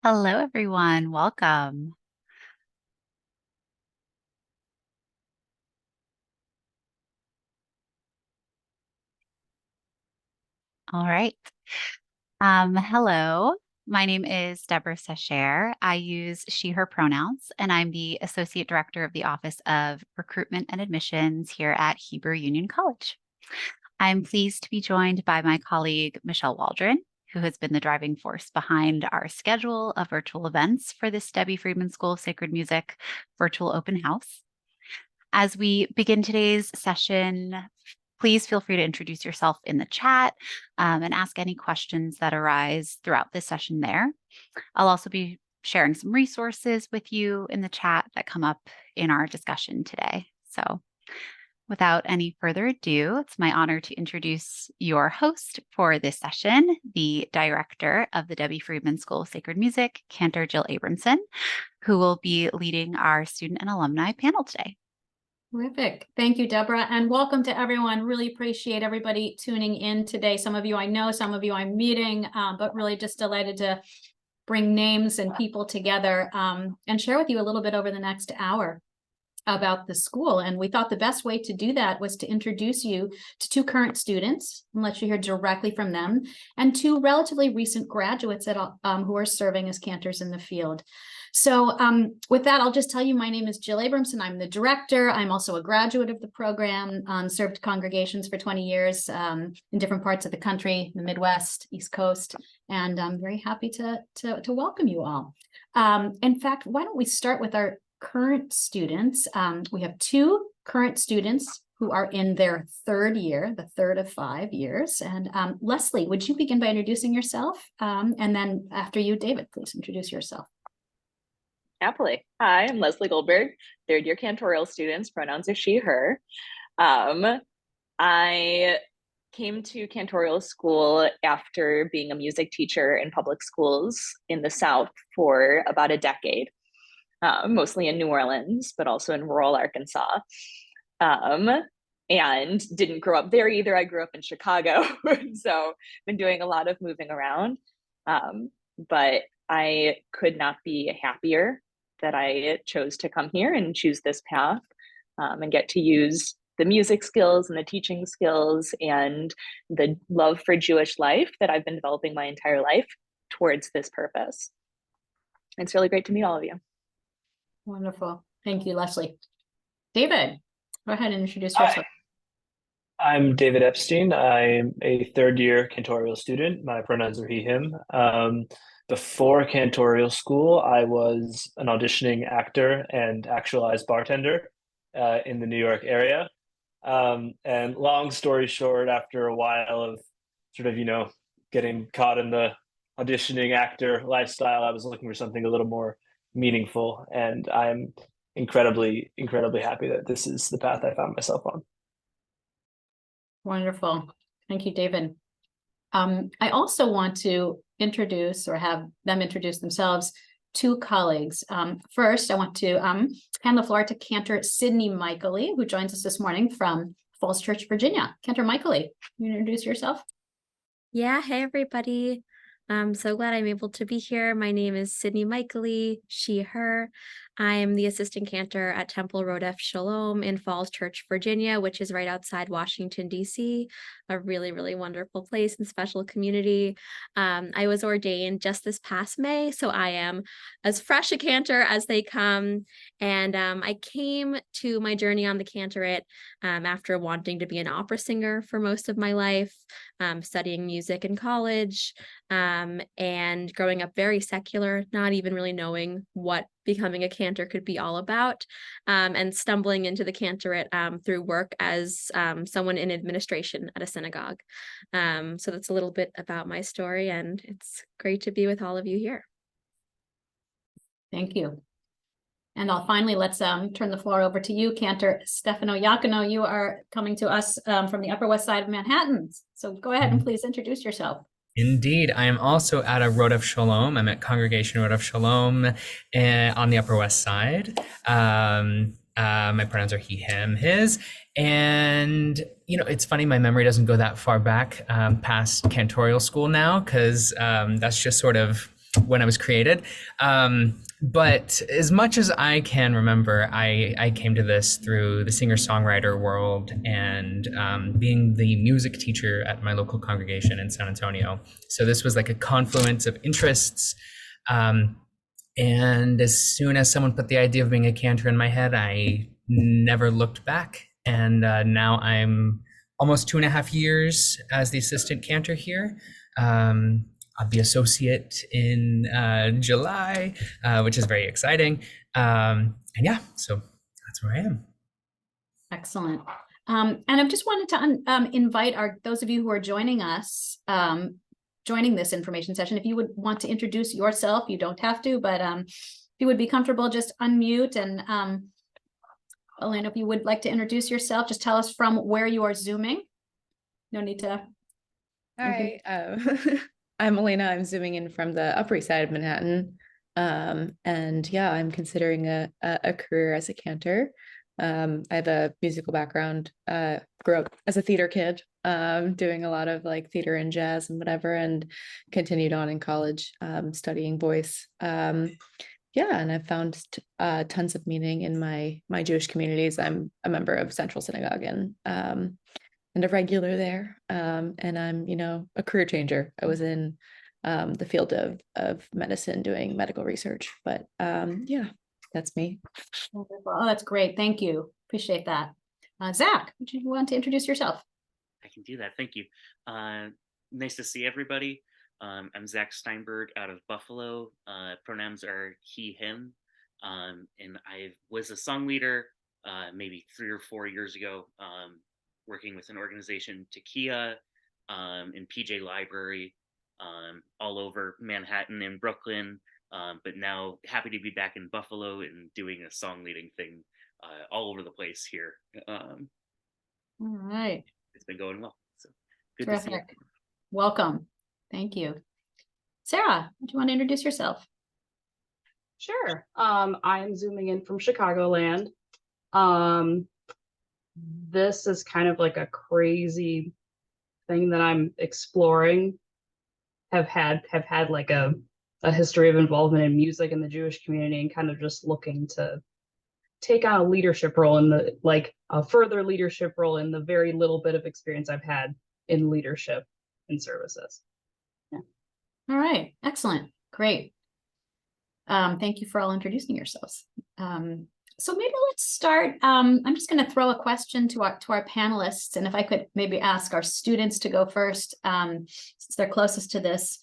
Hello, everyone. Welcome. All right. Hello. My name is Deborah Secher. I use she, her pronouns, and I'm the Associate Director of the Office of Recruitment and Admissions here at Hebrew Union College. I'm pleased to be joined by my colleague, Michelle Waldron, who has been the driving force behind our schedule of virtual events for this Debbie Friedman School of Sacred Music virtual open house. As we begin today's session, please feel free to introduce yourself in the chat and ask any questions that arise throughout this session there. I'll also be sharing some resources with you in the chat that come up in our discussion today. So without any further ado, it's my honor to introduce your host for this session, the director of the Debbie Friedman School of Sacred Music, Cantor Jill Abramson, who will be leading our student and alumni panel today. Terrific. Thank you, Deborah, and welcome to everyone. Really appreciate everybody tuning in today. Some of you I know, some of you I'm meeting, but really just delighted to bring names and people together and share with you a little bit over the next hour about the school. And we thought the best way to do that was to introduce you to two current students and let you hear directly from them, and two relatively recent graduates who are serving as cantors in the field. So with that, I'll just tell you, my name is Jill Abramson. I'm the director. I'm also a graduate of the program, served congregations for 20 years in different parts of the country, the Midwest, East Coast, and I'm very happy to welcome you all. In fact, why don't we start with our current students. We have two current students who are in their third year, the third of 5 years. And Leslie, would you begin by introducing yourself? And then after you, David, please introduce yourself. Happily. Hi, I'm Leslie Goldberg, third year Cantorial students, pronouns are she, her. I came to Cantorial school after being a music teacher in public schools in the South for about a decade, mostly in New Orleans, but also in rural Arkansas. And didn't grow up there either. I grew up in Chicago, so been doing a lot of moving around. But I could not be happier that I chose to come here and choose this path and get to use the music skills and the teaching skills and the love for Jewish life that I've been developing my entire life towards this purpose. It's really great to meet all of you. Wonderful. Thank you, Leslie. David, go ahead and introduce yourself. Hi. I'm David Epstein. I'm a third year Cantorial student. My pronouns are he, him. Before Cantorial school, I was an auditioning actor and actualized bartender in the New York area. And long story short, after a while of sort of, getting caught in the auditioning actor lifestyle, I was looking for something a little more meaningful. And I'm incredibly, incredibly happy that this is the path I found myself on. Wonderful. Thank you, David. I also want to introduce or have them introduce themselves, two colleagues. First, I want to hand the floor to Cantor Sydney Michaely, who joins us this morning from Falls Church, Virginia. Cantor Michaely, you introduce yourself? Yeah, hey everybody. I'm so glad I'm able to be here. My name is Sydney Michaely, she, her. I am the assistant cantor at Temple Rodef Shalom in Falls Church, Virginia, which is right outside Washington, D.C., a really, really wonderful place and special community. I was ordained just this past May, so I am as fresh a cantor as they come. And I came to my journey on the cantorate after wanting to be an opera singer for most of my life, studying music in college, and growing up very secular, not even really knowing what becoming a cantor could be all about, and stumbling into the cantorate through work as someone in administration at a synagogue. So that's a little bit about my story, and it's great to be with all of you here. Thank you. And let's turn the floor over to you, Cantor Stefano Iacono. You are coming to us from the Upper West Side of Manhattan. So go ahead and please introduce yourself. Indeed. I am also at a Rodef Shalom. I'm at Congregation Rodef Shalom on the Upper West Side. My pronouns are he, him, his. And, it's funny, my memory doesn't go that far back past Cantorial school now, because that's just sort of when I was created. But as much as I can remember, I came to this through the singer-songwriter world and being the music teacher at my local congregation in San Antonio. So this was like a confluence of interests. And as soon as someone put the idea of being a cantor in my head, I never looked back. And now I'm almost 2.5 years as the assistant cantor here. I'll be associate in July, which is very exciting. And yeah, so that's where I am. Excellent. And I just wanted to invite those of you who are joining us, joining this information session, if you would want to introduce yourself, you don't have to, but if you would be comfortable, just unmute. And Elena, if you would like to introduce yourself, just tell us from where you are Zooming. No need to. Hi, I'm Elena. I'm Zooming in from the Upper East Side of Manhattan. And yeah, I'm considering a career as a cantor. I have a musical background, grew up as a theater kid, doing a lot of like theater and jazz and whatever, and continued on in college, studying voice. Yeah, and I've found tons of meaning in my Jewish communities. I'm a member of Central Synagogue and a regular there. And I'm, a career changer. I was in the field of medicine doing medical research, but yeah, that's me. Oh, that's great. Thank you. Appreciate that. Zach, would you want to introduce yourself? I can do that. Thank you. Nice to see everybody. I'm Zach Steinberg out of Buffalo. Pronouns are he, him. And I was a song leader maybe 3 or 4 years ago, working with an organization, Takia, in PJ Library, all over Manhattan and Brooklyn. But now happy to be back in Buffalo and doing a song leading thing all over the place here. All right. It's been going well. So good Terrific. to see you. Welcome. Thank you. Sarah, do you want to introduce yourself? Sure. I'm zooming in from Chicagoland. This is kind of like a crazy thing that I'm exploring. Have had like a history of involvement in music in the Jewish community, and kind of just looking to take on a leadership role in a further leadership role in the very little bit of experience I've had in leadership and services. Yeah. All right. Excellent. Great. Thank you for all introducing yourselves. So maybe let's start. I'm just going to throw a question to our panelists, and if I could maybe ask our students to go first, since they're closest to this.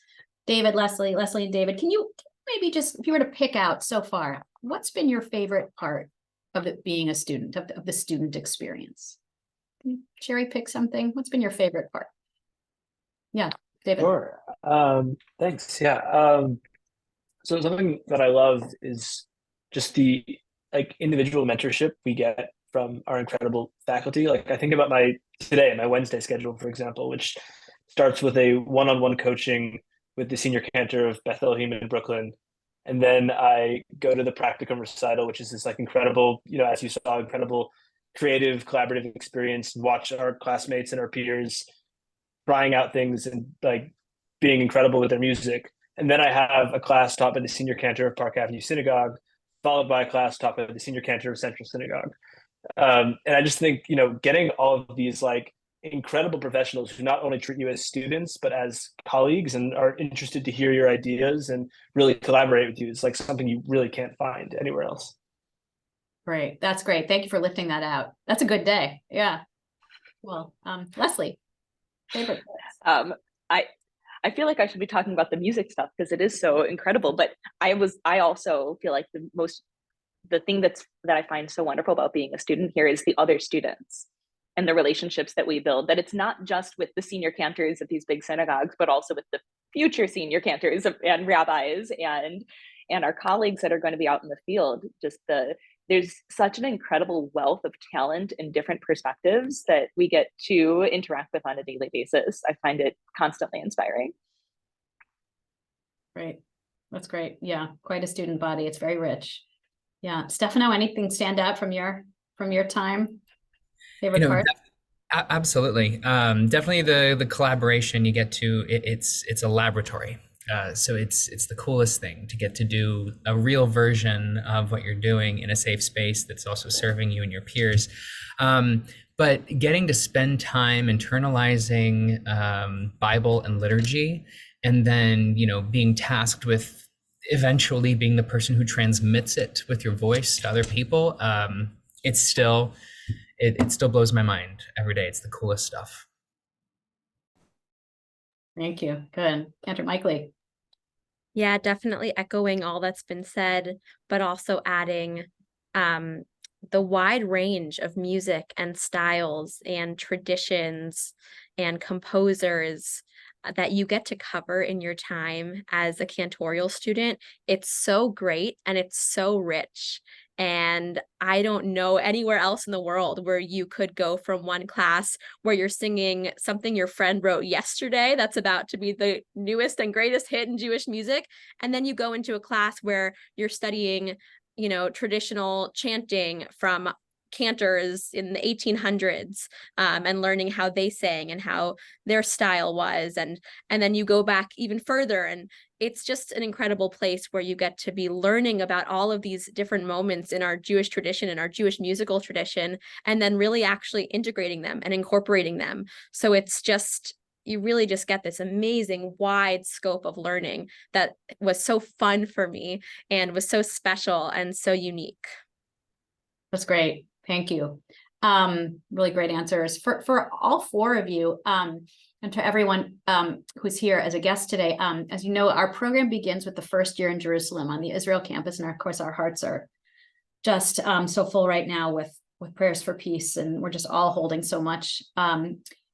David, Leslie, and David, can you maybe just, if you were to pick out so far, what's been your favorite part of being a student, of the student experience? Can you cherry pick something? What's been your favorite part? Yeah, David. Sure. Thanks. Yeah. So something that I love is just the individual mentorship we get from our incredible faculty. Like I think about my Wednesday schedule, for example, which starts with a one-on-one coaching with the senior cantor of Beth Elohim in Brooklyn. And then I go to the practicum recital, which is this incredible, as you saw, incredible creative collaborative experience, and watch our classmates and our peers trying out things and being incredible with their music. And then I have a class taught by the senior cantor of Park Avenue Synagogue, followed by a class taught by the senior cantor of Central Synagogue. And I just think, getting all of these incredible professionals who not only treat you as students, but as colleagues and are interested to hear your ideas and really collaborate with you is something you really can't find anywhere else. Great. That's great. Thank you for lifting that out. That's a good day. Yeah. Well, Leslie, favorite place? I feel like I should be talking about the music stuff because it is so incredible, but I also feel like the thing that I find so wonderful about being a student here is the other students and the relationships that we build, that it's not just with the senior cantors of these big synagogues, but also with the future senior cantors and rabbis and our colleagues that are going to be out in the field. There's such an incredible wealth of talent and different perspectives that we get to interact with on a daily basis. I find it constantly inspiring. Great. That's great. Yeah. Quite a student body. It's very rich. Yeah. Stefano, anything stand out from your time? Favorite part? Absolutely. Definitely the collaboration you get to, it's a laboratory. So it's the coolest thing to get to do a real version of what you're doing in a safe space that's also serving you and your peers. But getting to spend time internalizing Bible and liturgy, and then, you know, being tasked with eventually being the person who transmits it with your voice to other people, it still blows my mind every day. It's the coolest stuff. Thank you. Good. Cantor Michaely. Yeah, definitely echoing all that's been said, but also adding the wide range of music and styles and traditions and composers that you get to cover in your time as a cantorial student. It's so great and it's so rich. And I don't know anywhere else in the world where you could go from one class where you're singing something your friend wrote yesterday that's about to be the newest and greatest hit in Jewish music, and then you go into a class where you're studying, you know, traditional chanting from cantors in the 1800s, and learning how they sang and how their style was, and then you go back even further, and it's just an incredible place where you get to be learning about all of these different moments in our Jewish tradition and our Jewish musical tradition, and then really actually integrating them and incorporating them. So it's just, you really just get this amazing wide scope of learning that was so fun for me and was so special and so unique. That's great. Thank you. Really great answers for all four of you. And to everyone who's here as a guest today. As you know, our program begins with the first year in Jerusalem on the Israel campus. And of course, our hearts are just so full right now with prayers for peace. And we're just all holding so much.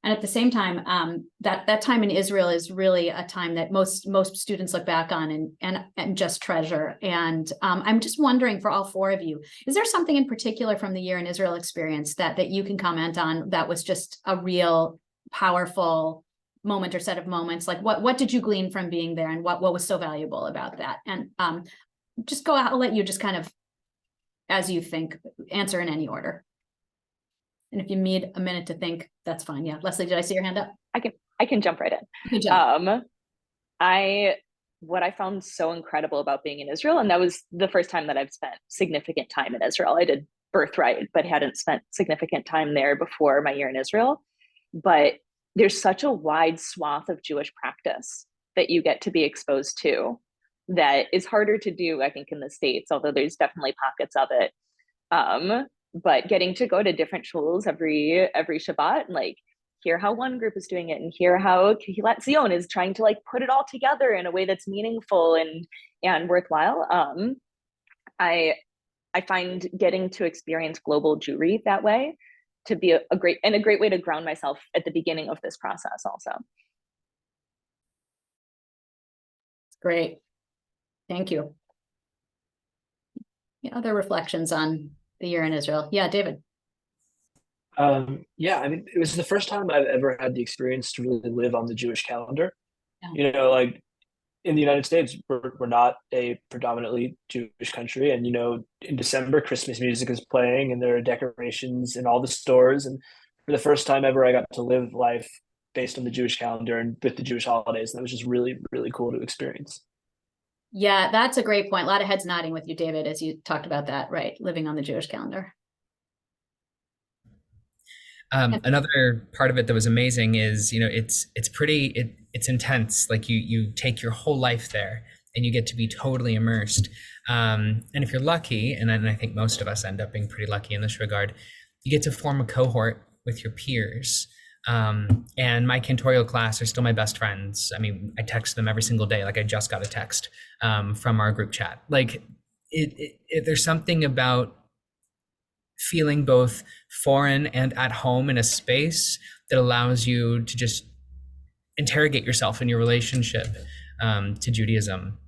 And at the same time, that time in Israel is really a time that most students look back on and just treasure. And I'm just wondering, for all four of you, is there something in particular from the year in Israel experience that you can comment on that was just a real powerful moment or set of moments? Like what did you glean from being there, and what was so valuable about that? And just go out, I'll let you just kind of, as you think, answer in any order. And if you need a minute to think, that's fine. Yeah. Leslie, did I see your hand up? I can jump right in. Good job. What I found so incredible about being in Israel, and that was the first time that I've spent significant time in Israel. I did birthright, but hadn't spent significant time there before my year in Israel. But there's such a wide swath of Jewish practice that you get to be exposed to that is harder to do, I think, in the States, although there's definitely pockets of it. But getting to go to different shuls every Shabbat and like hear how one group is doing it and hear how Kehilat Zion is trying to like put it all together in a way that's meaningful and worthwhile. I find getting to experience global Jewry that way to be a great way to ground myself at the beginning of this process also. Great. Thank you. Other reflections on the year in Israel? Yeah, David. Yeah, I mean, it was the first time I've ever had the experience to really live on the Jewish calendar. Yeah. You know, like in the United States, we're not a predominantly Jewish country. And, you know, in December, Christmas music is playing and there are decorations in all the stores. And for the first time ever, I got to live life based on the Jewish calendar and with the Jewish holidays. And that was just really, really cool to experience. Yeah, that's a great point. A lot of heads nodding with you, David, as you talked about that, right? Living on the Jewish calendar. Another part of it that was amazing is, you know, it's intense. Like you take your whole life there and you get to be totally immersed. And if you're lucky, and I think most of us end up being pretty lucky in this regard, you get to form a cohort with your peers. And my cantorial class are still my best friends. I mean, I text them every single day. Like I just got a text from our group chat. Like there's something about feeling both foreign and at home in a space that allows you to just interrogate yourself in your relationship to Judaism.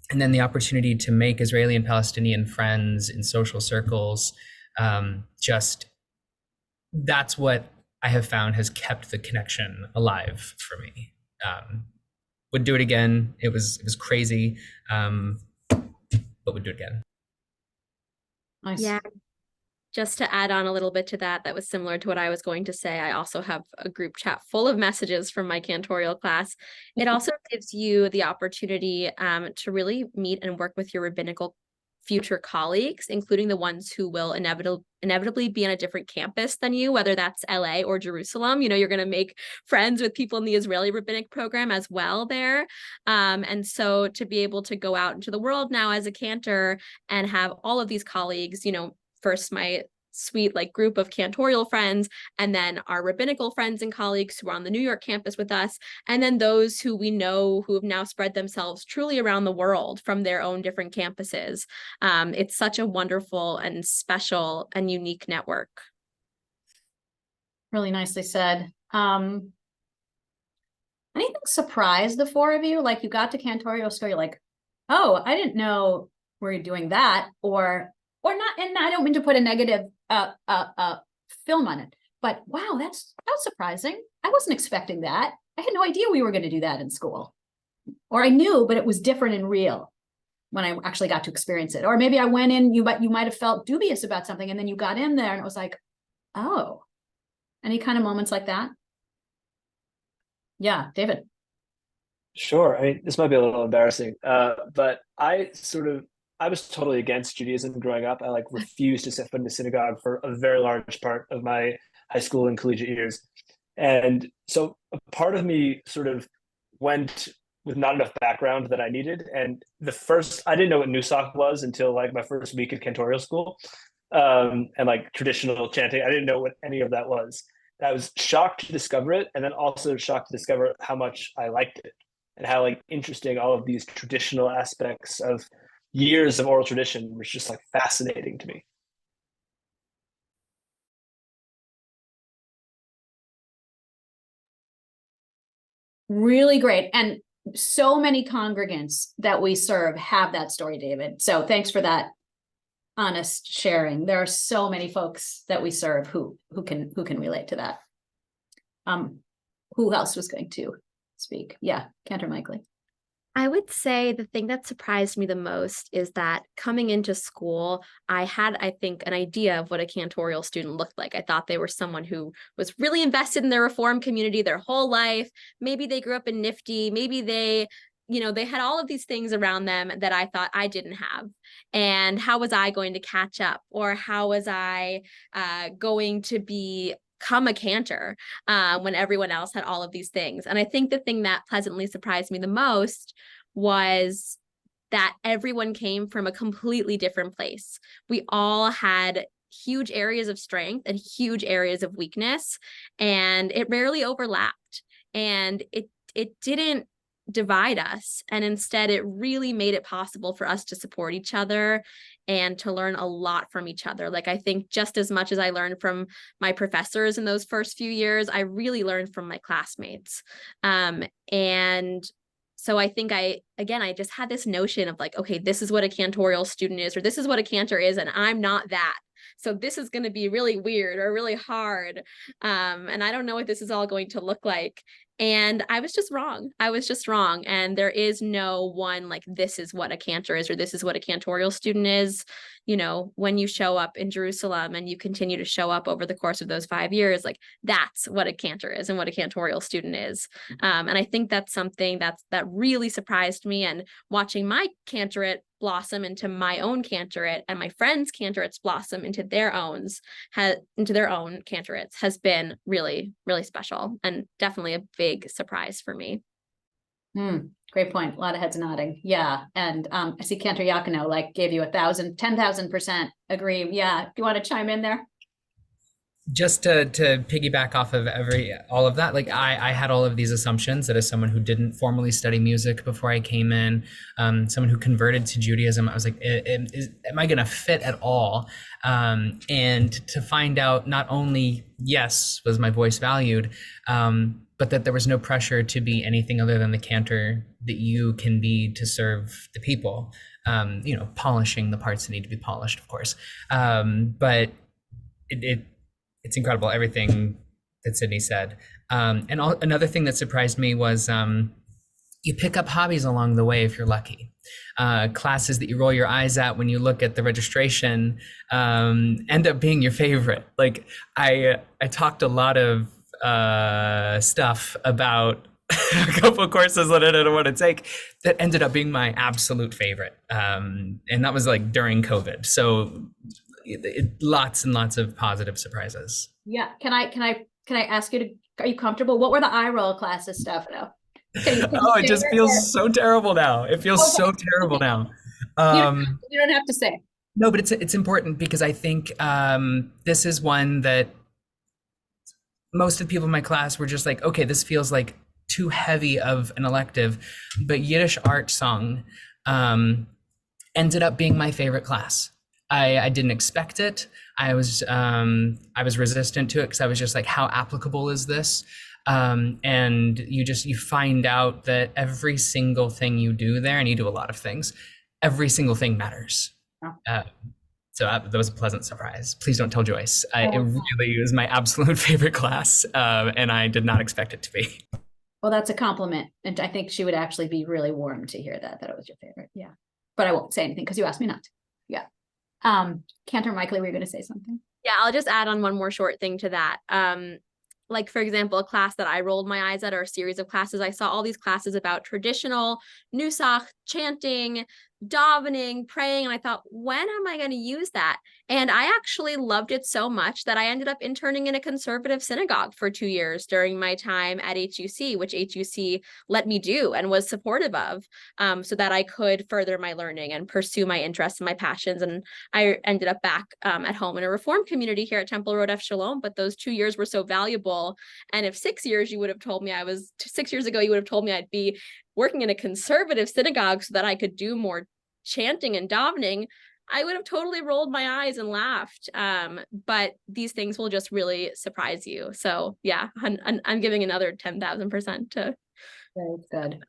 And then the opportunity to make Israeli and Palestinian friends in social circles, that's what I have found has kept the connection alive for me. Would do it again. It was crazy, but would do it again. Nice. Yeah. Just to add on a little bit to that was similar to what I was going to say. I also have a group chat full of messages from my cantorial class. It also gives you the opportunity to really meet and work with your rabbinical future colleagues, including the ones who will inevitably be on a different campus than you, whether that's LA or Jerusalem. You know, you're going to make friends with people in the Israeli rabbinic program as well there. And so to be able to go out into the world now as a cantor and have all of these colleagues, you know, first my sweet like group of cantorial friends, and then our rabbinical friends and colleagues who are on the New York campus with us, and then those who we know who have now spread themselves truly around the world from their own different campuses. It's such a wonderful and special and unique network. Really nicely said. Anything surprise the four of you? Like you got to Cantorial School, you're like, oh, I didn't know we're doing that, or not. And I don't mean to put a negative film on it, but wow, that's surprising. I wasn't expecting that. I had no idea we were going to do that in school, or I knew, but it was different and real when I actually got to experience it. Or maybe I went in, you might have felt dubious about something, and then you got in there and it was like, oh, any kind of moments like that? Yeah, David. Sure. I mean, this might be a little embarrassing, but I was totally against Judaism growing up. I like refused to set foot in the synagogue for a very large part of my high school and collegiate years. And so a part of me sort of went with not enough background that I needed. And I didn't know what Nusach was until like my first week at Cantorial school, and like traditional chanting. I didn't know what any of that was. I was shocked to discover it, and then also shocked to discover how much I liked it and how like interesting all of these traditional aspects of years of oral tradition was just like fascinating to me. Really great. And so many congregants that we serve have that story, David. So thanks for that honest sharing. There are so many folks that we serve who can relate to that. Who else was going to speak? Yeah, Cantor Michael. I would say the thing that surprised me the most is that coming into school, I had, I think, an idea of what a cantorial student looked like. I thought they were someone who was really invested in their Reform community their whole life. Maybe they grew up in Nifty. Maybe they had all of these things around them that I thought I didn't have. And how was I going to catch up? Or how was I going to become a cantor when everyone else had all of these things? And I think the thing that pleasantly surprised me the most was that everyone came from a completely different place. We all had huge areas of strength and huge areas of weakness, and it rarely overlapped. And it didn't divide us, and instead it really made it possible for us to support each other and to learn a lot from each other. Like, I think just as much as I learned from my professors in those first few years, I really learned from my classmates. And so I think I just had this notion of like, okay, this is what a cantorial student is, or this is what a cantor is, and I'm not that. So this is going to be really weird or really hard. And I don't know what this is all going to look like. And I was just wrong. And there is no one like, this is what a cantor is, or this is what a cantorial student is. You know, when you show up in Jerusalem and you continue to show up over the course of those 5 years, like that's what a cantor is and what a cantorial student is. And I think that's something that really surprised me. And watching my cantorate blossom into my own cantorate and my friends' cantorates blossom into their own cantorates has been really, really special and definitely a big surprise for me. Great point. A lot of heads nodding. Yeah. And I see Cantor Yakino like gave you 10,000% agree. Yeah. Do you want to chime in there? Just to piggyback off of all of that, like I had all of these assumptions that as someone who didn't formally study music before I came in, someone who converted to Judaism, I was like, am I going to fit at all? And to find out not only, yes, was my voice valued, but that there was no pressure to be anything other than the cantor that you can be to serve the people, polishing the parts that need to be polished, of course. But it's incredible, everything that Sydney said. Another thing that surprised me was you pick up hobbies along the way if you're lucky. Classes that you roll your eyes at when you look at the registration end up being your favorite. Like I talked a lot of stuff about a couple of courses that I didn't want to take that ended up being my absolute favorite. And that was like during COVID. So lots and lots of positive surprises. Yeah. Can I ask you to, are you comfortable? What were the eye roll classes, Stefano? Oh, it just feels so terrible now. It feels so terrible now. You don't have to say. No, but it's important because I think this is one that most of the people in my class were just like, okay, this feels like too heavy of an elective. But Yiddish art song ended up being my favorite class. I didn't expect it. I was resistant to it because I was just like, how applicable is this? And you find out that every single thing you do there, and you do a lot of things, every single thing matters. So that was a pleasant surprise. Please don't tell Joyce. It really was my absolute favorite class, and I did not expect it to be. Well, that's a compliment. And I think she would actually be really warm to hear that it was your favorite. Yeah. But I won't say anything because you asked me not to. Yeah. Cantor Michael, were you going to say something? Yeah, I'll just add on one more short thing to that. Like, for example, a class that I rolled my eyes at, or a series of classes, I saw all these classes about traditional Nusach, chanting, davening, praying, and I thought, when am I going to use that? And I actually loved it so much that I ended up interning in a conservative synagogue for 2 years during my time at HUC, which HUC let me do and was supportive of, so that I could further my learning and pursue my interests and my passions. And I ended up back at home in a Reform community here at Temple Rodef Shalom, but those 2 years were so valuable. And if 6 years you would have told me 6 years ago, you would have told me I'd be working in a conservative synagogue so that I could do more chanting and davening, I would have totally rolled my eyes and laughed. But these things will just really surprise you. So yeah, I'm giving another 10,000% to. Very good.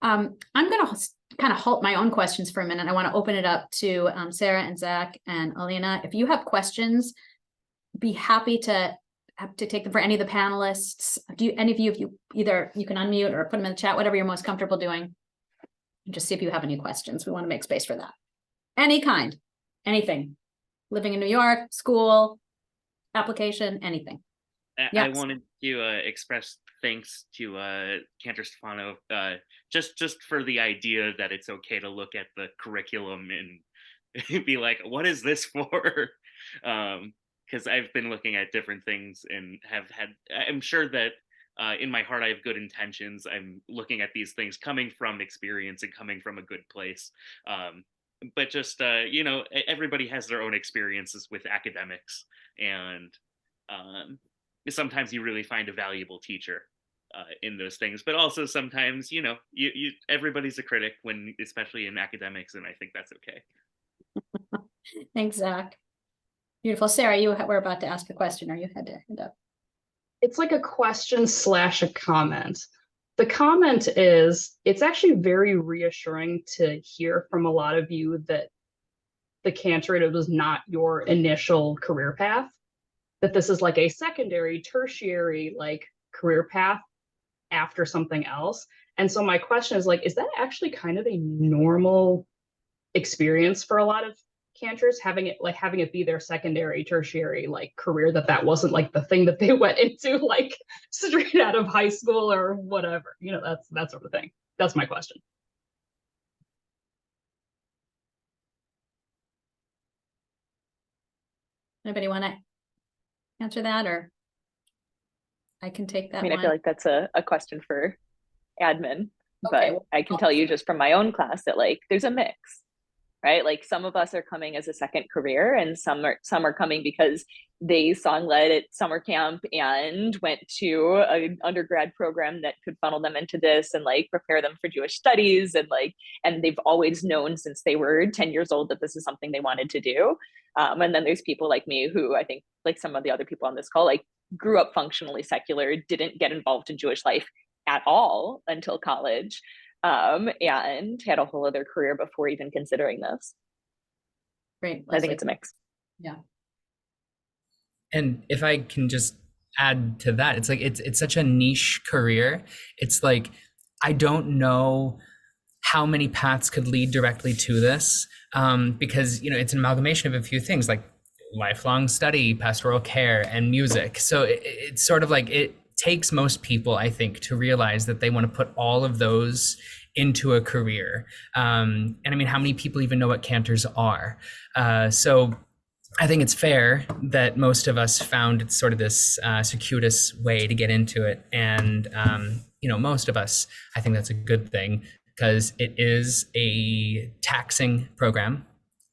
I'm going to kind of halt my own questions for a minute. I want to open it up to Sarah and Zach and Alina. If you have questions, be happy to take them for any of the panelists. Any of you, if you can unmute or put them in the chat, whatever you're most comfortable doing. Just see if you have any questions. We want to make space for that. Any kind, anything. Living in New York, school, application, anything. I wanted to express thanks to Cantor Stefano, just for the idea that it's okay to look at the curriculum and be like, what is this for? Because I've been looking at different things and I'm sure that in my heart, I have good intentions. I'm looking at these things coming from experience and coming from a good place. But just, everybody has their own experiences with academics. And sometimes you really find a valuable teacher in those things. But also sometimes, everybody's a critic, especially in academics. And I think that's okay. Thanks, Zach. Beautiful. Sarah, you were about to ask a question, or you had to hand up. It's like a question / a comment. The comment is, it's actually very reassuring to hear from a lot of you that the Cantorate was not your initial career path, that this is like a secondary, tertiary, like career path after something else. And so my question is like, is that actually kind of a normal experience for a lot of Cantors, having it be their secondary, tertiary like career, that wasn't like the thing that they went into like straight out of high school or whatever, that's that sort of thing. That's my question. Anybody want to answer that, or I can take that? I feel like that's a question for admin, Okay, but I can tell you just from my own class that like there's a mix. Right? Like some of us are coming as a second career, and some are coming because they song led at summer camp and went to an undergrad program that could funnel them into this and like prepare them for Jewish studies, and they've always known since they were 10 years old that this is something they wanted to do. And then there's people like me who I think, like some of the other people on this call, like grew up functionally secular, didn't get involved in Jewish life at all until college. And had a whole other career before even considering this. Great. I think it's a mix. Yeah. And if I can just add to that, it's like it's such a niche career. It's like I don't know how many paths could lead directly to this, because it's an amalgamation of a few things like lifelong study, pastoral care, and music. So it's sort of like takes most people, I think, to realize that they want to put all of those into a career. And I mean, how many people even know what cantors are? So I think it's fair that most of us found sort of this circuitous way to get into it. And, most of us, I think that's a good thing because it is a taxing program.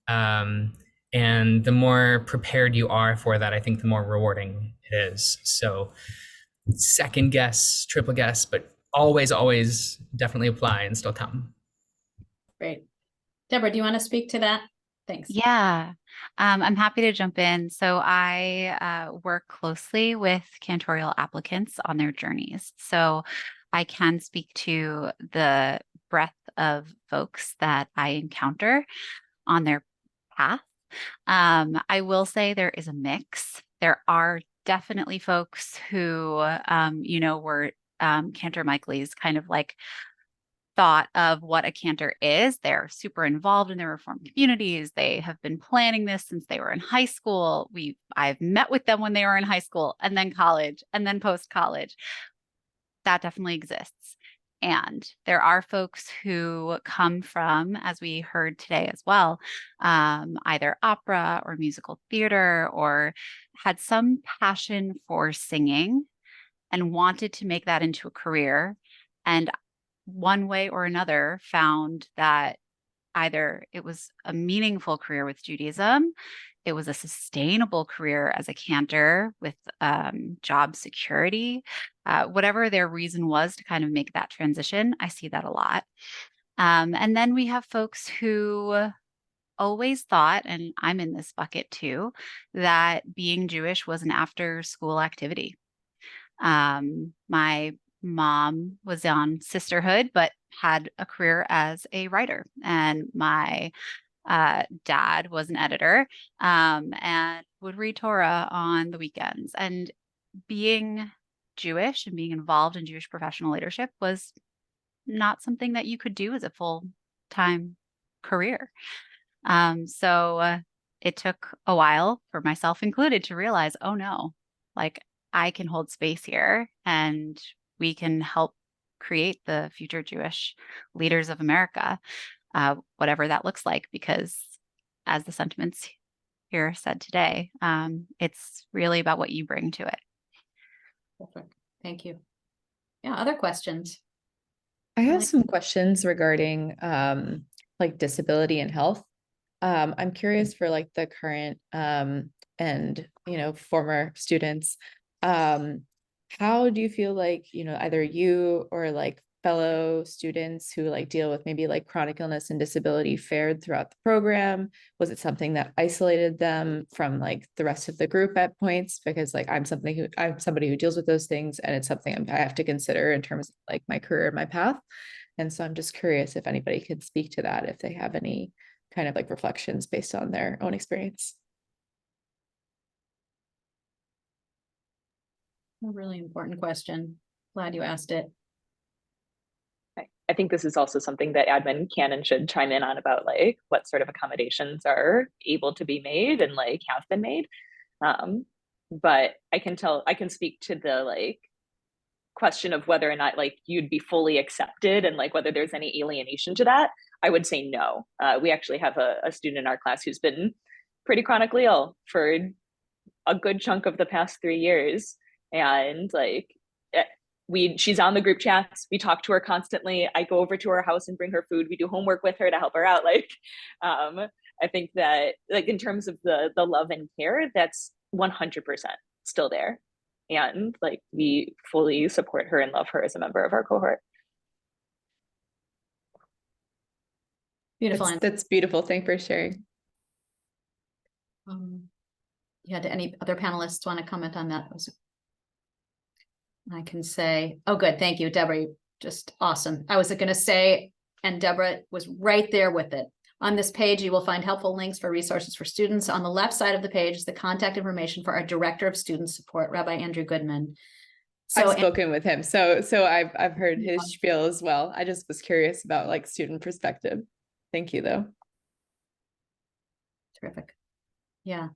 And the more prepared you are for that, I think the more rewarding it is. So second guess, triple guess, but always definitely apply and still come. Great. Deborah, do you want to speak to that? Thanks. Yeah, I'm happy to jump in. So I work closely with Cantorial applicants on their journeys. So I can speak to the breadth of folks that I encounter on their path. I will say there is a mix. There are definitely folks who, were Cantor Michaely's kind of like thought of what a cantor is. They're super involved in their reform communities. They have been planning this since they were in high school. I've met with them when they were in high school and then college and then post-college. That definitely exists. And there are folks who come from, as we heard today as well, either opera or musical theater, or had some passion for singing and wanted to make that into a career. And one way or another found that either it was a meaningful career with Judaism, it was a sustainable career as a cantor with job security, whatever their reason was to kind of make that transition. I see that a lot. And then we have folks who always thought, and I'm in this bucket too, that being Jewish was an after school activity. My mom was on Sisterhood, but had a career as a writer. And my dad was an editor and would read Torah on the weekends. And being Jewish and being involved in Jewish professional leadership was not something that you could do as a full-time career. So it took a while, for myself included, to realize, oh no, like I can hold space here and we can help create the future Jewish leaders of America, whatever that looks like, because as the sentiments here said today, it's really about what you bring to it. Perfect. Thank you. Yeah, other questions? I have some questions regarding like disability and health. I'm curious for like the current and former students. How do you feel like, either you or like fellow students who like deal with maybe like chronic illness and disability fared throughout the program? Was it something that isolated them from like the rest of the group at points? Because like I'm somebody who deals with those things, and it's something I have to consider in terms of like my career and my path. And so I'm just curious if anybody could speak to that, if they have any kind of like reflections based on their own experience. A really important question. Glad you asked it. I think this is also something that admin can and should chime in on, about like what sort of accommodations are able to be made and like have been made. But I can speak to the like question of whether or not like you'd be fully accepted and like whether there's any alienation to that. I would say no. We actually have a student in our class who's been pretty chronically ill for a good chunk of the past 3 years. And like, she's on the group chats. We talk to her constantly. I go over to her house and bring her food. We do homework with her to help her out. Like, I think that like in terms of the love and care, that's 100% still there. And like, we fully support her and love her as a member of our cohort. Beautiful. That's beautiful. Thanks for sharing. Yeah, do any other panelists want to comment on that? I can say, oh, good. Thank you, Deborah. Just awesome. I was going to say, and Deborah was right there with it. On this page, you will find helpful links for resources for students. On the left side of the page is the contact information for our Director of Student Support, Rabbi Andrew Goodman. So I've spoken with him. So I've heard his spiel as well. I just was curious about like student perspective. Thank you though. Terrific. Yeah.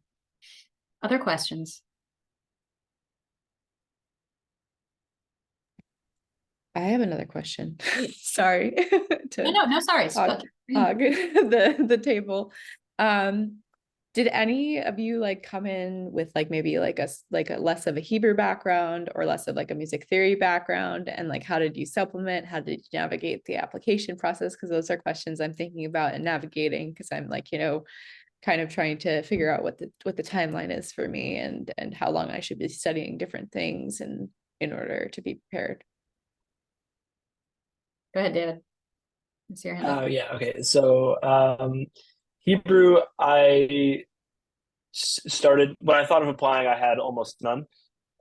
Other questions? I have another question. Sorry to No, sorry. hog the table. Did any of you like come in with like maybe like a less of a Hebrew background or less of like a music theory background? And like, how did you supplement? How did you navigate the application process? Because those are questions I'm thinking about and navigating, because I'm like, kind of trying to figure out what the timeline is for me and how long I should be studying different things and in order to be prepared. Go ahead, David. Let's hear your hand up. Yeah, okay. So Hebrew, I started when I thought of applying, I had almost none.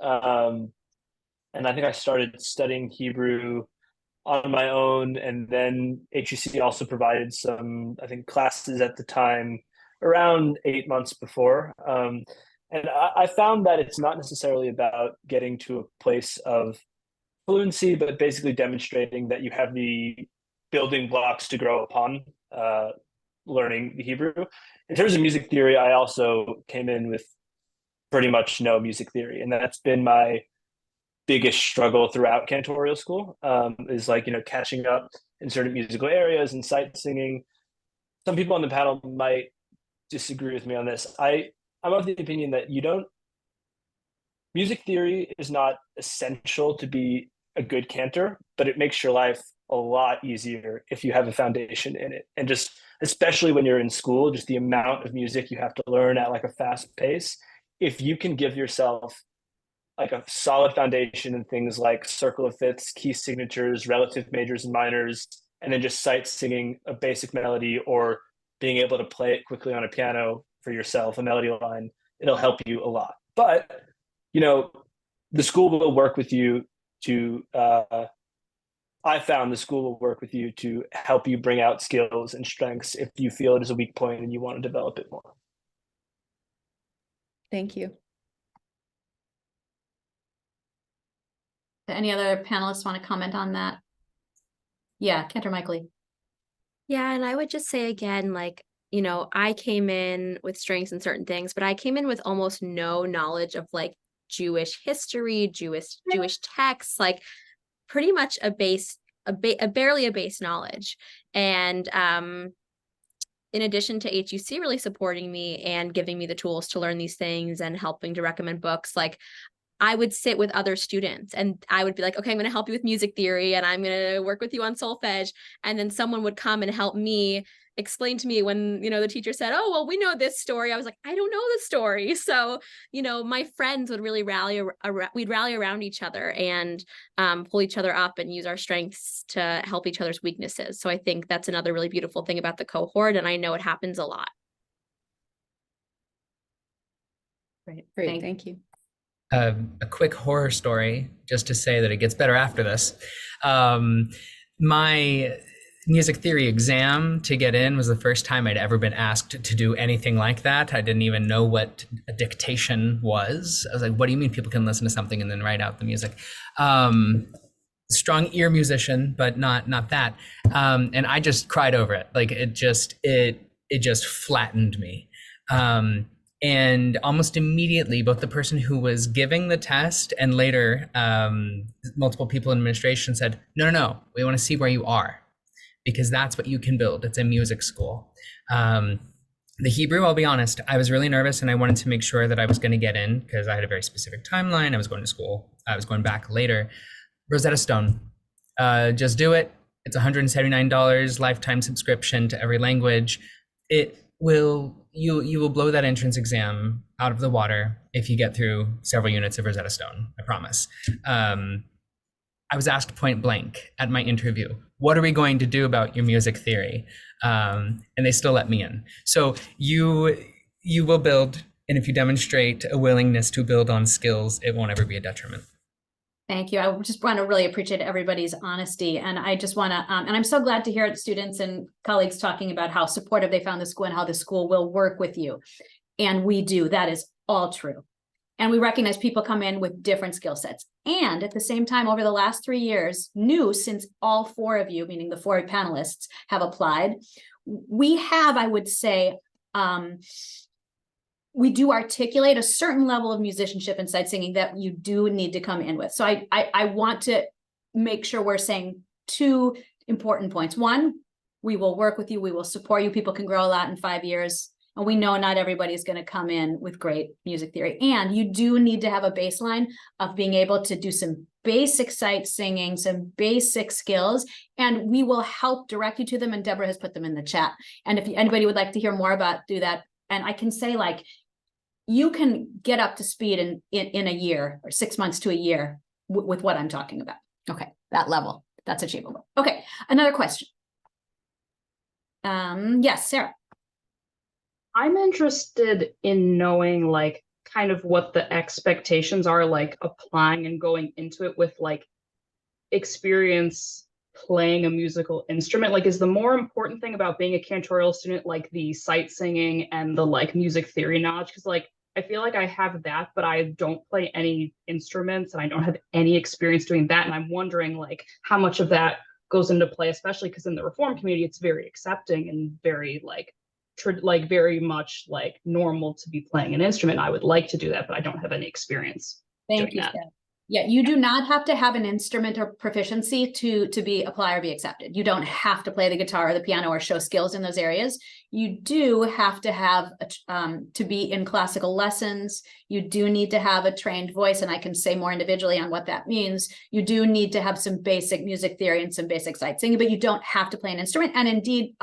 And I think I started studying Hebrew on my own, and then HUC also provided some, I think, classes at the time around 8 months before. And I found that it's not necessarily about getting to a place of fluency, but basically demonstrating that you have the building blocks to grow upon learning the Hebrew. In terms of music theory, I also came in with pretty much no music theory, and that's been my biggest struggle throughout cantorial school, is like, catching up in certain musical areas and sight singing. Some people on the panel might disagree with me on this. I'm of the opinion that music theory is not essential to be a good cantor, but it makes your life a lot easier if you have a foundation in it. And just especially when you're in school, just the amount of music you have to learn at like a fast pace, if you can give yourself like a solid foundation in things like circle of fifths, key signatures, relative majors and minors, and then just sight singing a basic melody or being able to play it quickly on a piano for yourself, a melody line, it'll help you a lot. But, the school will work with you to, I found the school will work with you to help you bring out skills and strengths if you feel it is a weak point and you want to develop it more. Thank you. Any other panelists want to comment on that? Yeah, Cantor Michael. Yeah, and I would just say again, like, I came in with strengths in certain things, but I came in with almost no knowledge of like Jewish history, Jewish texts, like pretty much barely a base knowledge. And in addition to HUC really supporting me and giving me the tools to learn these things and helping to recommend books, like I would sit with other students and I would be like, okay, I'm going to help you with music theory and I'm going to work with you on solfege. And then someone would come and help me explain to me when, the teacher said, oh, well, we know this story. I was like, I don't know the story. So, my friends would really we'd rally around each other and pull each other up and use our strengths to help each other's weaknesses. So I think that's another really beautiful thing about the cohort. And I know it happens a lot. Great. Thank you. A quick horror story, just to say that it gets better after this. My music theory exam to get in was the first time I'd ever been asked to do anything like that. I didn't even know what a dictation was. I was like, what do you mean people can listen to something and then write out the music? Strong ear musician, but not that. And I just cried over it. Like it just flattened me. And almost immediately, both the person who was giving the test and later multiple people in administration said, no, we want to see where you are, because that's what you can build. It's a music school. The Hebrew, I'll be honest, I was really nervous and I wanted to make sure that I was going to get in because I had a very specific timeline. I was going to school. I was going back later. Rosetta Stone, just do it. It's $179 lifetime subscription to every language. It will, you will blow that entrance exam out of the water if you get through several units of Rosetta Stone, I promise. I was asked point blank at my interview, what are we going to do about your music theory? And they still let me in. So you will build, and if you demonstrate a willingness to build on skills, it won't ever be a detriment. Thank you. I just want to really appreciate everybody's honesty. And I just want to, and I'm so glad to hear students and colleagues talking about how supportive they found the school and how the school will work with you. And we do, that is all true. And we recognize people come in with different skill sets. And at the same time, over the last 3 years, new since all four of you, meaning the 4 panelists, have applied, we have, I would say, we do articulate a certain level of musicianship and sight singing that you do need to come in with. So I want to make sure we're saying two important points. One, we will work with you. We will support you. People can grow a lot in 5 years. And we know not everybody's going to come in with great music theory. And you do need to have a baseline of being able to do some basic sight singing, some basic skills, and we will help direct you to them. And Deborah has put them in the chat. And if anybody would like to hear more about do that, and I can say, like, you can get up to speed in a year or 6 months to a year with what I'm talking about. Okay, that level, that's achievable. Okay, another question. Yes, Sarah. I'm interested in knowing, like, kind of what the expectations are, like applying and going into it with like experience playing a musical instrument. Like, is the more important thing about being a cantorial student like the sight singing and the like music theory knowledge? Because like I feel like I have that, but I don't play any instruments and I don't have any experience doing that. And I'm wondering like how much of that goes into play, especially because in the Reform community it's very accepting and very like very much like normal to be playing an instrument. I would like to do that, but I don't have any experience. Thank you, Sarah. Yeah, you do not have to have an instrument or proficiency to be apply or be accepted. You don't have to play the guitar or the piano or show skills in those areas. You do have to have to be in classical lessons. You do need to have a trained voice, and I can say more individually on what that means. You do need to have some basic music theory and some basic sight singing, but you don't have to play an instrument. And indeed,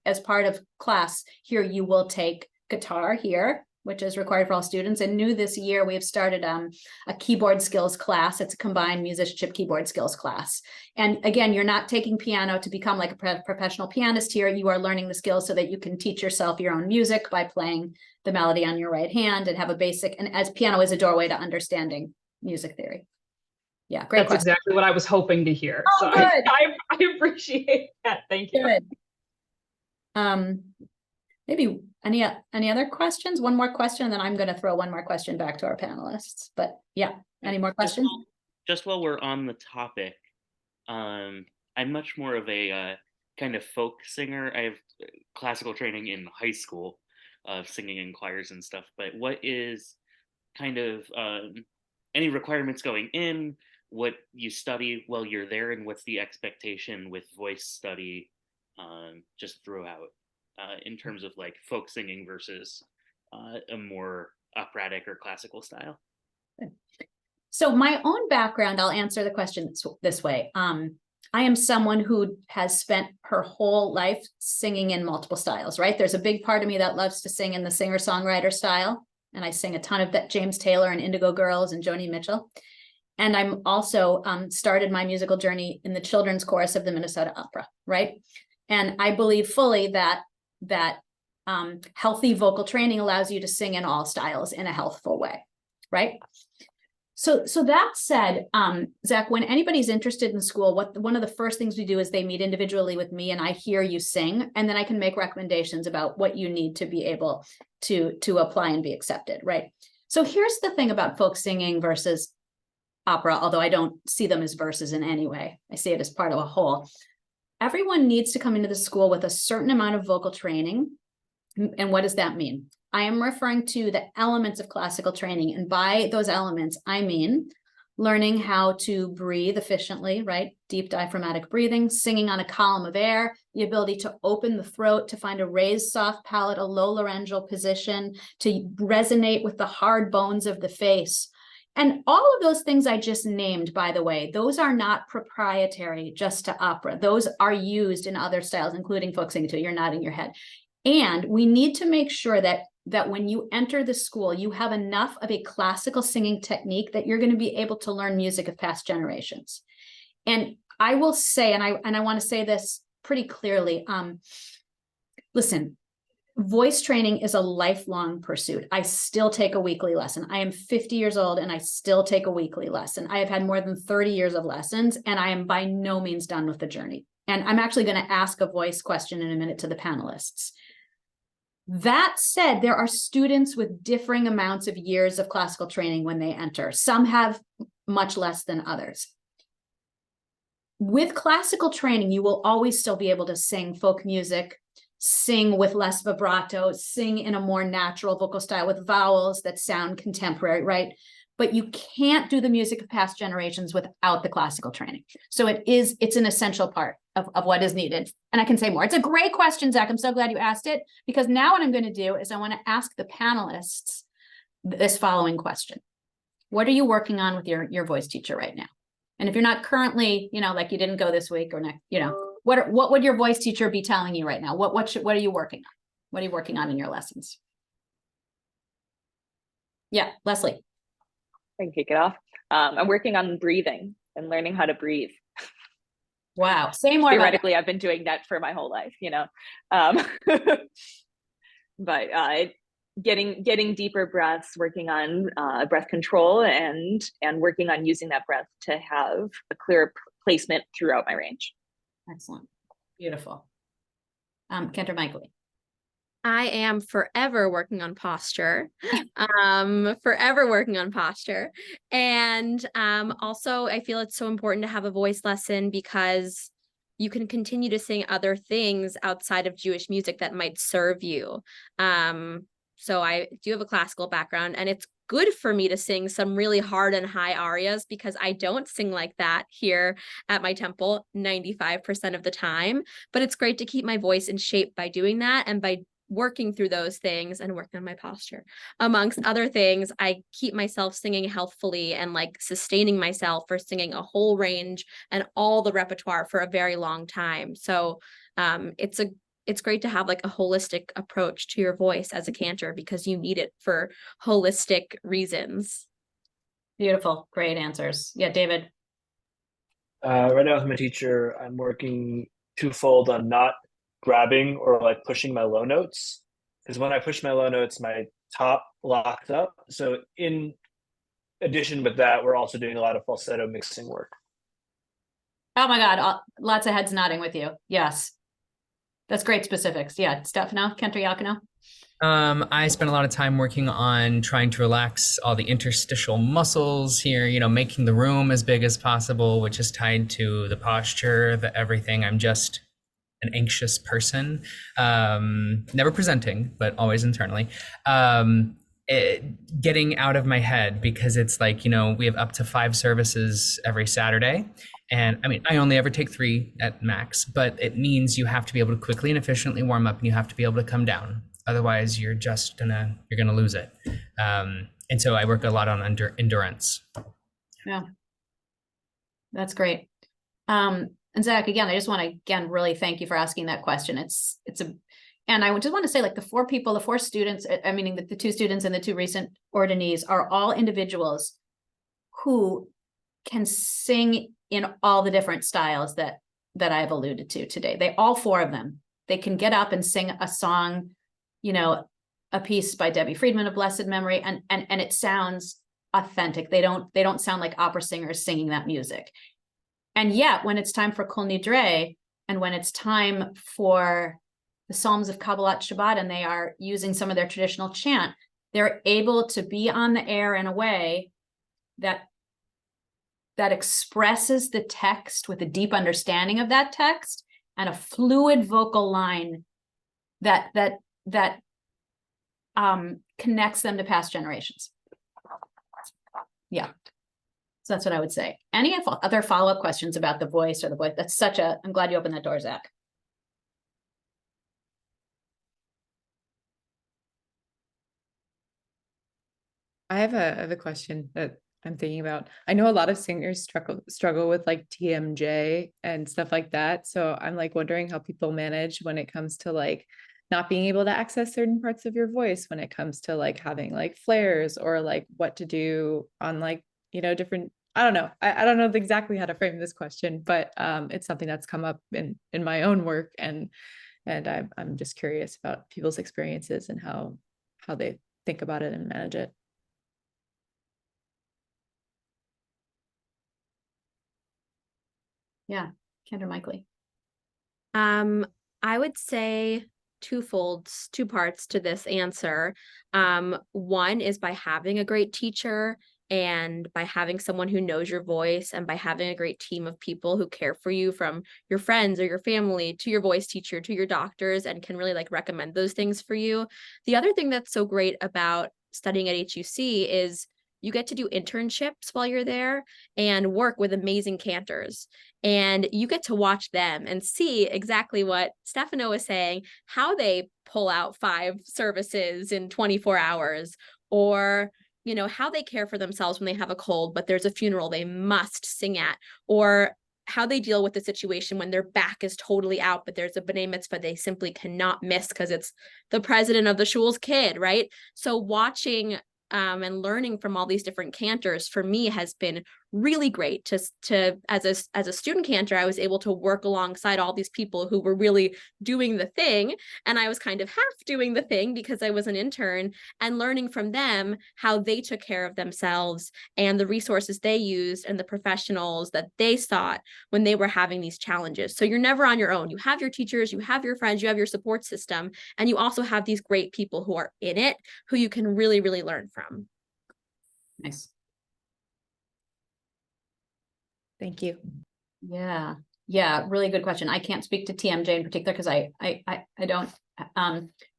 as part of class here, you will take guitar here, which is required for all students. And new this year, we have started a keyboard skills class. It's a combined musicianship keyboard skills class. And again, you're not taking piano to become like a professional pianist here. You are learning the skills so that you can teach yourself your own music by playing the melody on your right hand and have a basic, and as piano is a doorway to understanding music theory. Yeah, great That's question. exactly what I was hoping to hear. Oh, so good. I appreciate that. Thank you. Good. Maybe any other questions? One more question, and then I'm going to throw one more question back to our panelists. But yeah, any more questions? Just while we're on the topic, I'm much more of a kind of folk singer. I have classical training in high school of singing in choirs and stuff. But what is kind of any requirements going in, what you study while you're there, and what's the expectation with voice study just throughout? In terms of like folk singing versus a more operatic or classical style? So my own background, I'll answer the question this way. I am someone who has spent her whole life singing in multiple styles, right? There's a big part of me that loves to sing in the singer-songwriter style. And I sing a ton of that James Taylor and Indigo Girls and Joni Mitchell. And I'm also started my musical journey in the children's chorus of the Minnesota Opera, right? And I believe fully that healthy vocal training allows you to sing in all styles in a healthful way, right? So that said, Zach, when anybody's interested in school, one of the first things we do is they meet individually with me, and I hear you sing, and then I can make recommendations about what you need to be able to apply and be accepted, right? So here's the thing about folk singing versus opera, although I don't see them as verses in any way. I see it as part of a whole. Everyone needs to come into the school with a certain amount of vocal training. And what does that mean? I am referring to the elements of classical training. And by those elements, I mean learning how to breathe efficiently, right? Deep diaphragmatic breathing, singing on a column of air, the ability to open the throat, to find a raised soft palate, a low laryngeal position, to resonate with the hard bones of the face. And all of those things I just named, by the way, those are not proprietary just to opera. Those are used in other styles, including folk singing too. You're nodding your head. And we need to make sure that when you enter the school, you have enough of a classical singing technique that you're going to be able to learn music of past generations. And I will say, and I want to say this pretty clearly, listen, voice training is a lifelong pursuit. I still take a weekly lesson. I am 50 years old and I still take a weekly lesson. I have had more than 30 years of lessons, and I am by no means done with the journey. And I'm actually going to ask a voice question in a minute to the panelists. That said, there are students with differing amounts of years of classical training when they enter. Some have much less than others. With classical training, you will always still be able to sing folk music, sing with less vibrato, sing in a more natural vocal style with vowels that sound contemporary, right? But you can't do the music of past generations without the classical training. So it's an essential part of what is needed. And I can say more. It's a great question, Zach. I'm so glad you asked it, because now what I'm going to do is I want to ask the panelists this following question. What are you working on with your voice teacher right now? And if you're not currently, like you didn't go this week or next, what would your voice teacher be telling you right now? What are you working on? What are you working on in your lessons? Yeah, Leslie. I can kick it off. I'm working on breathing and learning how to breathe. Wow. Say more. Theoretically, I've been doing that for my whole life, but getting deeper breaths, working on breath control, and working on using that breath to have a clear placement throughout my range. Excellent. Beautiful. Cantor Michael. I am forever working on posture, forever working on posture. And also I feel it's so important to have a voice lesson because you can continue to sing other things outside of Jewish music that might serve you. So I do have a classical background, and it's good for me to sing some really hard and high arias because I don't sing like that here at my temple 95% of the time. But it's great to keep my voice in shape by doing that, and by working through those things and working on my posture. Amongst other things, I keep myself singing healthfully and sustaining myself for singing a whole range and all the repertoire for a very long time. So it's great to have a holistic approach to your voice as a cantor because you need it for holistic reasons. Beautiful. Great answers. Yeah, David. Right now with my teacher, I'm working twofold on not grabbing or pushing my low notes, because when I push my low notes, my top locks up. So in addition with that, we're also doing a lot of falsetto mixing work. Oh my God, lots of heads nodding with you. Yes, that's great specifics. Yeah, Stefano, Cantorial. I spent a lot of time working on trying to relax all the interstitial muscles here, making the room as big as possible, which is tied to the posture, the everything. I'm just an anxious person, never presenting, but always internally, getting out of my head, because it's we have up to 5 services every Saturday. And I mean, I only ever take 3 at max, but it means you have to be able to quickly and efficiently warm up, and you have to be able to come down. Otherwise you're gonna lose it. And so I work a lot on endurance. Yeah, that's great. And Zach, again, I just want to really thank you for asking that question. And I just want to say the 4 students, I mean, the 2 students and the 2 recent ordinees are all individuals who can sing in all the different styles that I've alluded to today. All 4 of them, they can get up and sing a song, a piece by Debbie Friedman of blessed memory, and it sounds authentic. They don't sound like opera singers singing that music. And yet, when it's time for Kol Nidre, and when it's time for the Psalms of Kabbalat Shabbat, and they are using some of their traditional chant, they're able to be on the air in a way that expresses the text with a deep understanding of that text and a fluid vocal line that connects them to past generations. Yeah. So that's what I would say. Any other follow-up questions about the voice or the voice? I'm glad you opened that door, Zach. I have a question that I'm thinking about. I know a lot of singers struggle with TMJ and stuff like that. So I'm wondering how people manage when it comes to not being able to access certain parts of your voice, when it comes to having flares, or what to do on different, I don't know. I don't know exactly how to frame this question, but it's something that's come up in my own work, and I'm just curious about people's experiences and how they think about it and manage it. Yeah, Cantor Michael. I would say 2 parts to this answer. One is by having a great teacher And by having someone who knows your voice and by having a great team of people who care for you, from your friends or your family to your voice teacher to your doctors, and can really like recommend those things for you. The other thing that's so great about studying at HUC is you get to do internships while you're there and work with amazing cantors. And you get to watch them and see exactly what Stefano was saying, how they pull out 5 services in 24 hours, or how they care for themselves when they have a cold, but there's a funeral they must sing at, or how they deal with the situation when their back is totally out, but there's a b'nai mitzvah they simply cannot miss because it's the president of the shul's kid, right? So watching and learning from all these different cantors for me has been really great. To as a student cantor, I was able to work alongside all these people who were really doing the thing, and I was kind of half doing the thing because I was an intern, and learning from them how they took care of themselves and the resources they used and the professionals that they sought when they were having these challenges. So you're never on your own. You have your teachers, you have your friends, you have your support system, and you also have these great people who are in it who you can really, really learn from. Nice. Thank you. Yeah. Yeah. Really good question. I can't speak to TMJ in particular because I don't,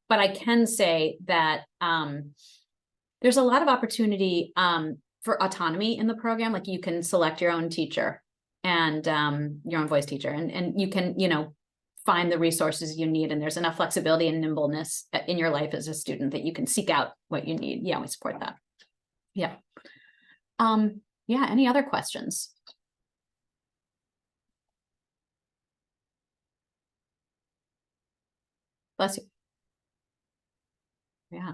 but I can say that, there's a lot of opportunity, for autonomy in the program. Like you can select your own teacher and, your own voice teacher, and you can, find the resources you need. And there's enough flexibility and nimbleness in your life as a student that you can seek out what you need. Yeah, we support that. Yeah. Yeah. Any other questions? Bless you. Yeah.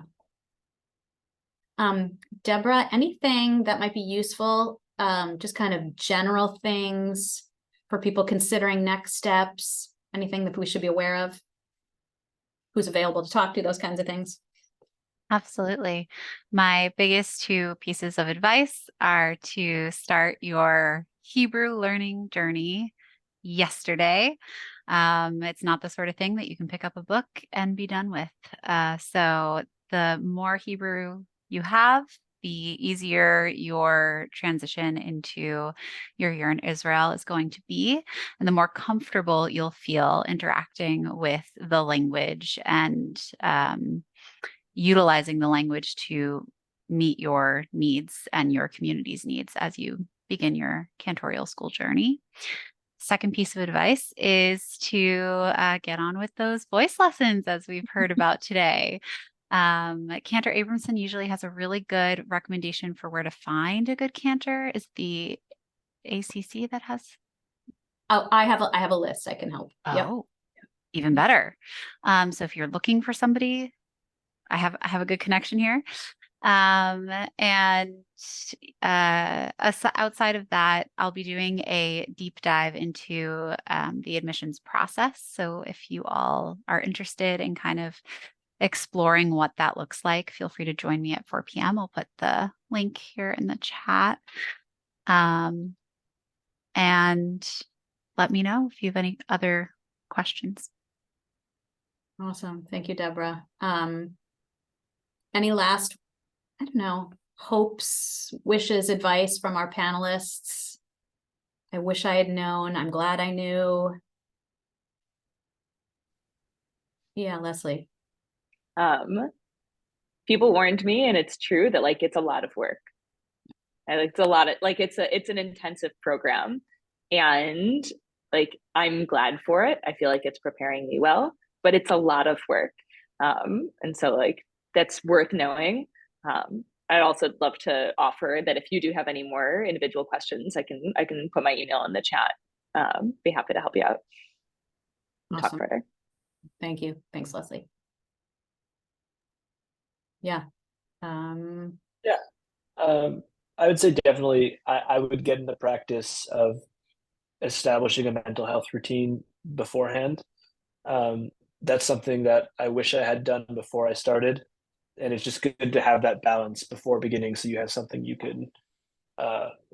Deborah, anything that might be useful, just kind of general things for people considering next steps, anything that we should be aware of? Who's available to talk to, those kinds of things? Absolutely. My biggest 2 pieces of advice are to start your Hebrew learning journey yesterday. It's not the sort of thing that you can pick up a book and be done with. So the more Hebrew you have, the easier your transition into your year in Israel is going to be, and the more comfortable you'll feel interacting with the language and utilizing the language to meet your needs and your community's needs as you begin your cantorial school journey. Second piece of advice is to get on with those voice lessons, as we've heard about today. Cantor Abramson usually has a really good recommendation for where to find a good cantor. Is the ACC that has? Oh, I have a list. I can help. Oh, yep. Even better. So if you're looking for somebody, I have a good connection here. And outside of that, I'll be doing a deep dive into the admissions process. So if you all are interested in kind of exploring what that looks like, feel free to join me at 4 p.m. I'll put the link here in the chat. And let me know if you have any other questions. Awesome. Thank you, Deborah. Any last, I don't know, hopes, wishes, advice from our panelists? I wish I had known. I'm glad I knew. Yeah, Leslie. People warned me, and it's true that like it's a lot of work. It's a lot of like it's an intensive program, and like I'm glad for it. I feel like it's preparing me well, but it's a lot of work. And so like that's worth knowing. I'd also love to offer that if you do have any more individual questions, I can put my email in the chat. Be happy to help you out. Awesome. Talk further. Thank you. Thanks, Leslie. Yeah. I would say definitely I would get in the practice of establishing a mental health routine beforehand. That's something that I wish I had done before I started. And it's just good to have that balance before beginning so you have something you can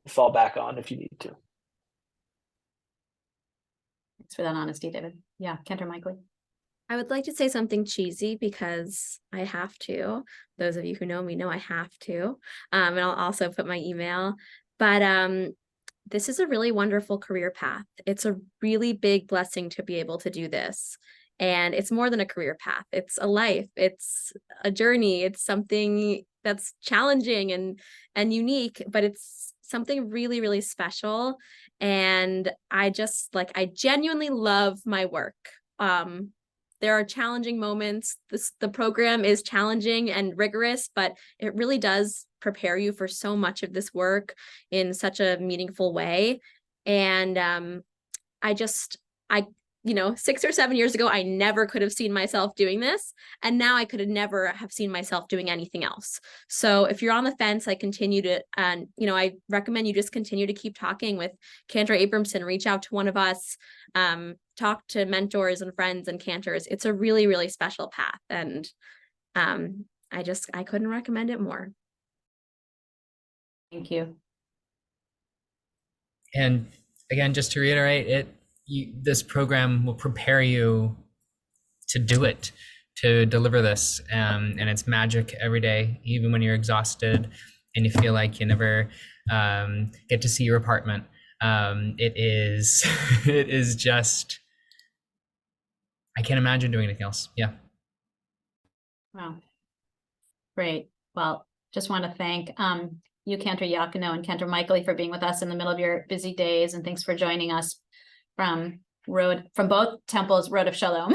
fall back on if you need to. Thanks for that honesty, David. Yeah, Cantor Michael. I would like to say something cheesy because I have to. Those of you who know me know I have to. And I'll also put my email. But this is a really wonderful career path. It's a really big blessing to be able to do this. And it's more than a career path. It's a life. It's a journey. It's something that's challenging and unique, but it's something really, really special. And I genuinely love my work. There are challenging moments. The program is challenging and rigorous, but it really does prepare you for so much of this work in such a meaningful way. And I 6 or 7 years ago, I never could have seen myself doing this. And now I could have never have seen myself doing anything else. So if you're on the fence, I recommend you just continue to keep talking with Cantor Abramson, reach out to one of us, talk to mentors and friends and cantors. It's a really, really special path. And I couldn't recommend it more. Thank you. And again, just to reiterate, this program will prepare you to do it, to deliver this, and it's magic every day, even when you're exhausted and you feel like you never get to see your apartment. It is just, I can't imagine doing anything else. Yeah. Wow. Great. Well, just want to thank you, Cantor Yakuno and Cantor Michaeli, for being with us in the middle of your busy days, and thanks for joining us from both temples, Road of Shalom,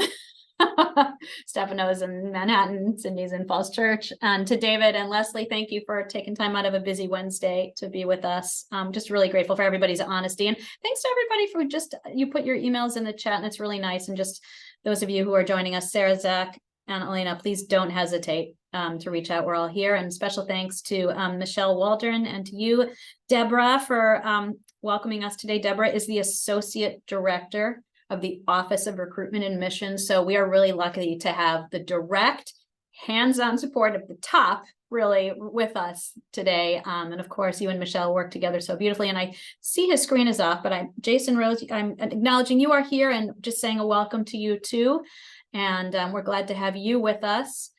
Stefano's in Manhattan, Cindy's in Falls Church. And to David and Leslie, thank you for taking time out of a busy Wednesday to be with us. Just really grateful for everybody's honesty. And thanks to everybody for you put your emails in the chat, and it's really nice. And just those of you who are joining us, Sarah, Zach, and Elena, please don't hesitate to reach out. We're all here. And special thanks to Michelle Waldron and to you, Deborah, for welcoming us today. Deborah is the Associate Director of the Office of Recruitment and Admissions. So we are really lucky to have the direct hands-on support of the top really with us today. And of course, you and Michelle work together so beautifully. And I see his screen is off, but Jason Rose, I'm acknowledging you are here and just saying a welcome to you too. And we're glad to have you with us.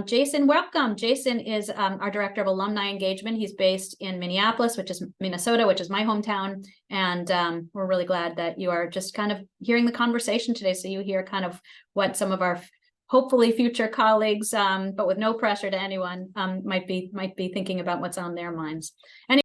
Jason, welcome. Jason is our Director of Alumni Engagement. He's based in Minneapolis, which is Minnesota, which is my hometown. And we're really glad that you are just kind of hearing the conversation today. So you hear kind of what some of our hopefully future colleagues, but with no pressure to anyone, might be thinking about what's on their minds.